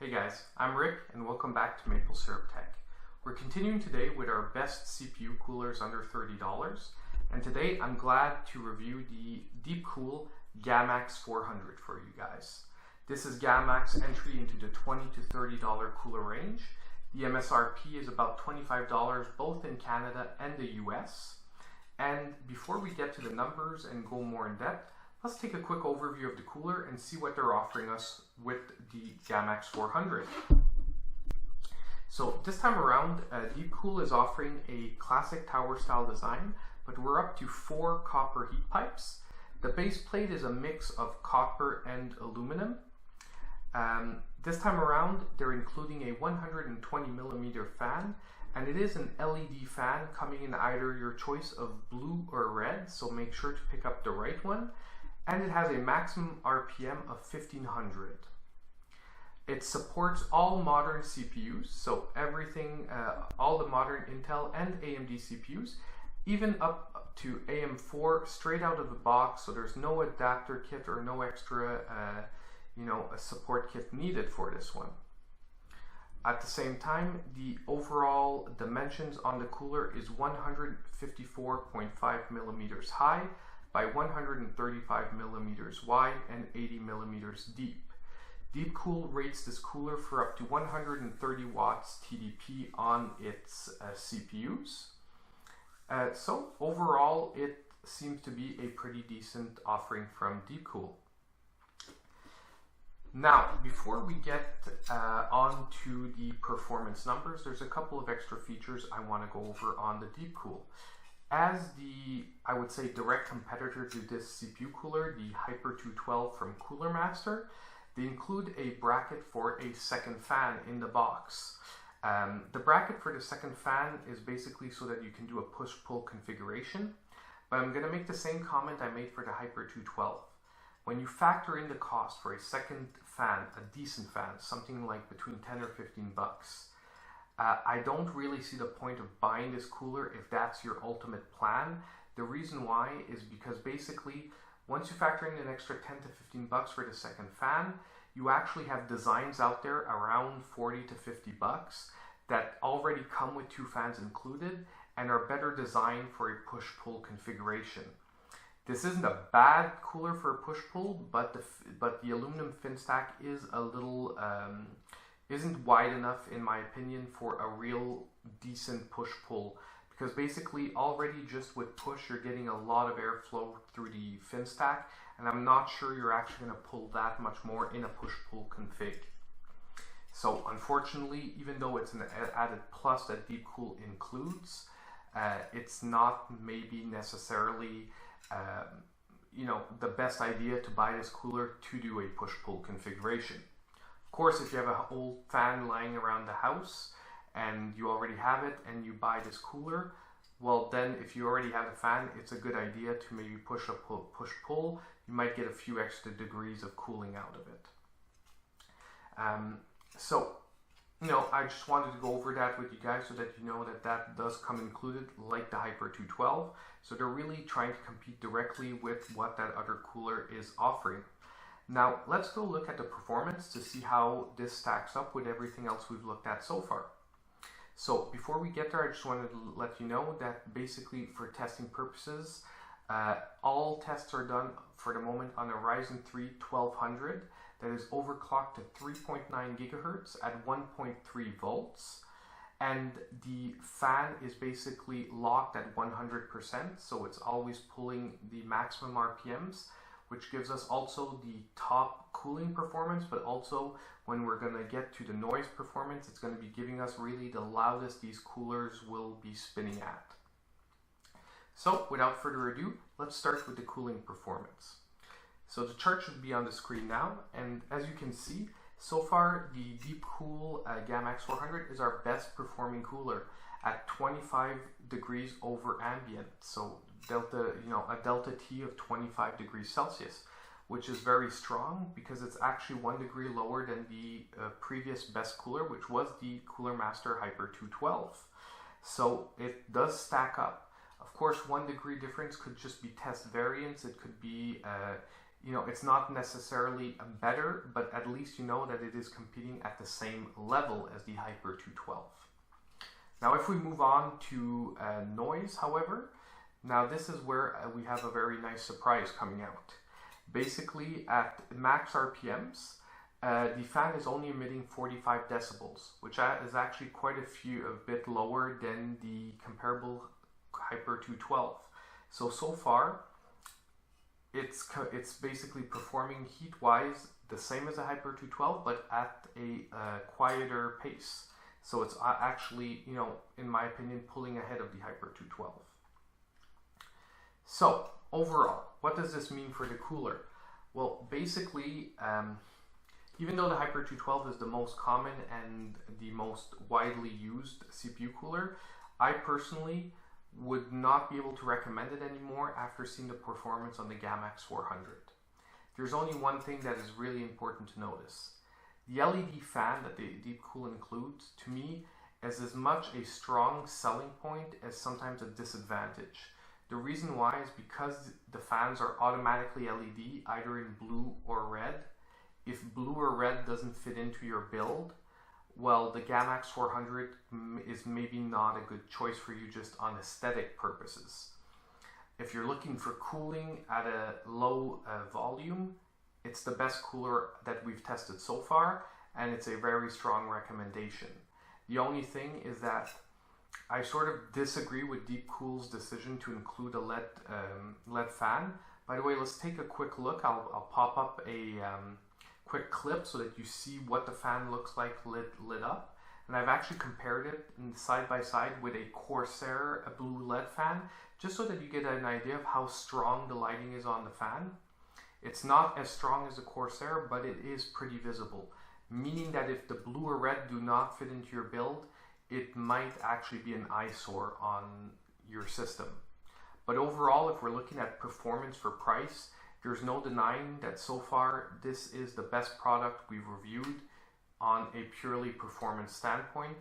Hey guys, I'm Rick and welcome back to Maple Syrup Tech. We're continuing today with our best CPU coolers under $30, and today I'm glad to review the DEEPCOOL GAMMAXX 400 for you guys. This is GAMMAXX entry into the $20 to $30 cooler range. The MSRP is about $25 both in Canada and the US. And before we get to the numbers and go more in depth, let's take a quick overview of the cooler and see what they're offering us with the GAMMAXX 400. So this time around, DEEPCOOL is offering a classic tower style design, but we're up to 4 copper heat pipes. The base plate is a mix of copper and aluminum. This time around, they're including a 120mm fan, and it is an LED fan coming in either your choice of blue or red, so make sure to pick up the right one. And it has a maximum RPM of 1500. It supports all modern CPUs, so everything, all the modern Intel and AMD CPUs, even up to AM4 straight out of the box, so there's no adapter kit or no extra a support kit needed for this one. At the same time, the overall dimensions on the cooler is 154.5mm high by 135mm wide and 80mm deep. DEEPCOOL rates this cooler for up to 130 watts TDP on its CPUs. So overall, it seems to be a pretty decent offering from DEEPCOOL. Now, before we get on to the performance numbers, there's a couple of extra features I want to go over on the DEEPCOOL. As the, I would say, direct competitor to this CPU cooler, the Hyper 212 from Cooler Master, they include a bracket for a second fan in the box. The bracket for the second fan is basically so that you can do a push-pull configuration, but I'm going to make the same comment I made for the Hyper 212. When you factor in the cost for a second fan, a decent fan, something like between 10 or 15 bucks, I don't really see the point of buying this cooler if that's your ultimate plan. The reason why is because basically, once you factor in an extra 10 to 15 bucks for the second fan, you actually have designs out there around 40 to 50 bucks that already come with 2 fans included and are better designed for a push-pull configuration. This isn't a bad cooler for a push-pull, but the aluminum fin stack is a little isn't wide enough, in my opinion, for a real decent push-pull, because basically already just with push you're getting a lot of airflow through the fin stack, and I'm not sure you're actually going to pull that much more in a push-pull config. So unfortunately, even though it's an added plus that DEEPCOOL includes, it's not maybe necessarily the best idea to buy this cooler to do a push-pull configuration. Of course, if you have an old fan lying around the house and you already have it and you buy this cooler, well then if you already have a fan, it's a good idea to maybe push-pull. You might get a few extra degrees of cooling out of it. I just wanted to go over that with you guys so that you know that that does come included, like the Hyper 212. So they're really trying to compete directly with what that other cooler is offering. Now, let's go look at the performance to see how this stacks up with everything else we've looked at so far. So before we get there, I just wanted to let you know that basically for testing purposes, all tests are done for the moment on a Ryzen 3 1200 that is overclocked to 3.9 gigahertz at 1.3 volts. And the fan is basically locked at 100%, so it's always pulling the maximum RPMs, which gives us also the top cooling performance, but also when we're going to get to the noise performance, it's going to be giving us really the loudest these coolers will be spinning at. So without further ado, let's start with the cooling performance. So the chart should be on the screen now, and as you can see, so far the DEEPCOOL GAMMAXX 400 is our best performing cooler at 25 degrees over ambient. So a delta T of 25 degrees Celsius, which is very strong because it's actually 1 degree lower than the previous best cooler, which was the Cooler Master Hyper 212. So it does stack up. Of course, 1 degree difference could just be test variance. It could be you know, it's not necessarily better, but at least you know that it is competing at the same level as the Hyper 212. Now if we move on to noise, however, now this is where we have a very nice surprise coming out. Basically at max RPMs, the fan is only emitting 45 decibels, which is actually quite a bit lower than the comparable Hyper 212. So far, it's basically performing heat-wise the same as a Hyper 212, but at a quieter pace. So it's actually, you know, in my opinion, pulling ahead of the Hyper 212. So overall, what does this mean for the cooler? Well, basically, even though the Hyper 212 is the most common and the most widely used CPU cooler, I personally would not be able to recommend it anymore after seeing the performance on the GAMMAXX 400. There's only one thing that is really important to notice. The LED fan that the DEEPCOOL includes, to me, is as much a strong selling point as sometimes a disadvantage. The reason why is because the fans are automatically LED, either in blue or red. If blue or red doesn't fit into your build, well, the GAMMAXX 400 is maybe not a good choice for you just on aesthetic purposes. If you're looking for cooling at a low volume, it's the best cooler that we've tested so far, and it's a very strong recommendation. The only thing is that I sort of disagree with DEEPCOOL's decision to include a LED fan. By the way, let's take a quick look. I'll pop up a quick clip so that you see what the fan looks like lit up. And I've actually compared it side by side with a Corsair blue LED fan, just so that you get an idea of how strong the lighting is on the fan. It's not as strong as the Corsair, but it is pretty visible, meaning that if the blue or red do not fit into your build, it might actually be an eyesore on your system. But overall, if we're looking at performance for price, there's no denying that so far this is the best product we've reviewed on a purely performance standpoint.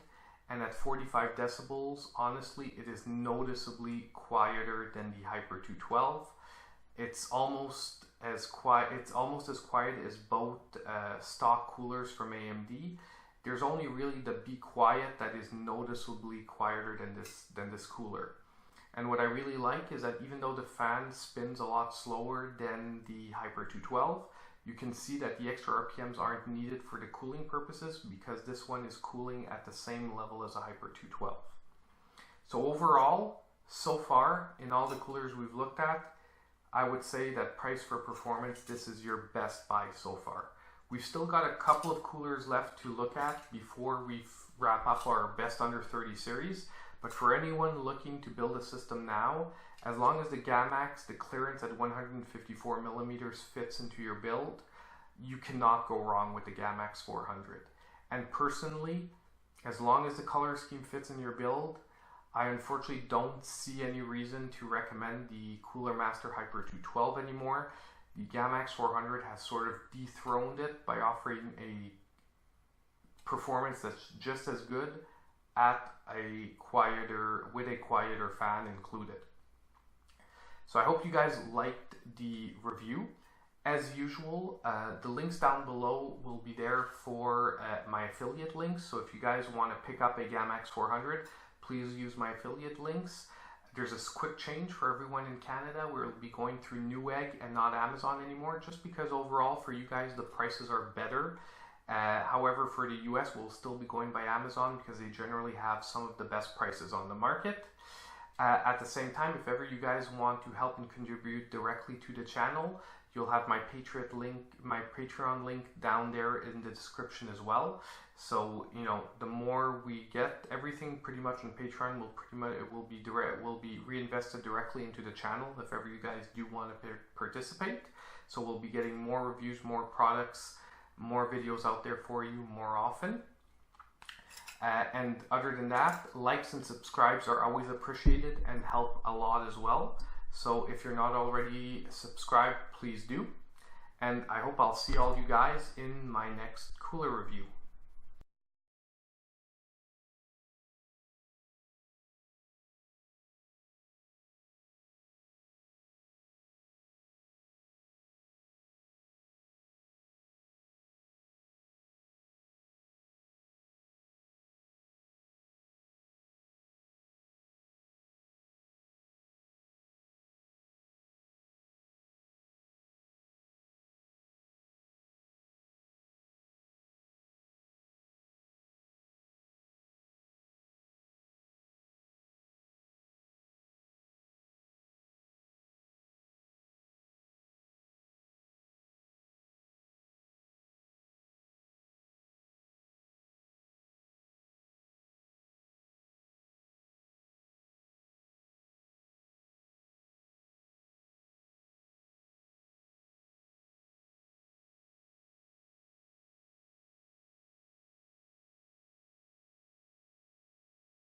And at 45 decibels, honestly, it is noticeably quieter than the Hyper 212. It's almost as quiet as both stock coolers from AMD. There's only really the Be Quiet that is noticeably quieter than this cooler. And what I really like is that even though the fan spins a lot slower than the Hyper 212, you can see that the extra RPMs aren't needed for the cooling purposes because this one is cooling at the same level as a Hyper 212. So overall, so far, in all the coolers we've looked at, I would say that price for performance, this is your best buy so far. We've still got a couple of coolers left to look at before we wrap up our best under 30 series. But for anyone looking to build a system now, as long as the GAMMAXX, the clearance at 154 millimeters fits into your build, you cannot go wrong with the GAMMAXX 400. And personally, as long as the color scheme fits in your build, I unfortunately don't see any reason to recommend the Cooler Master Hyper 212 anymore. The GAMMAXX 400 has sort of dethroned it by offering a performance that's just as good at with a quieter fan included. So I hope you guys liked the review. As usual, the links down below will be there for my affiliate links. So if you guys want to pick up a GAMMAXX 400, please use my affiliate links. There's a quick change for everyone in Canada. We'll be going through Newegg and not Amazon anymore, just because overall for you guys the prices are better. However, for the US, we'll still be going by Amazon because they generally have some of the best prices on the market. At the same time, if ever you guys want to help and contribute directly to the channel, you'll have my Patreon link down there in the description as well. So, you know, the more we get, everything pretty much on Patreon will be reinvested directly into the channel if ever you guys do want to participate. So we'll be getting more reviews, more products, more videos out there for you more often. And other than that, likes and subscribes are always appreciated and help a lot as well. So if you're not already subscribed, please do. And I hope I'll see all you guys in my next cooler review.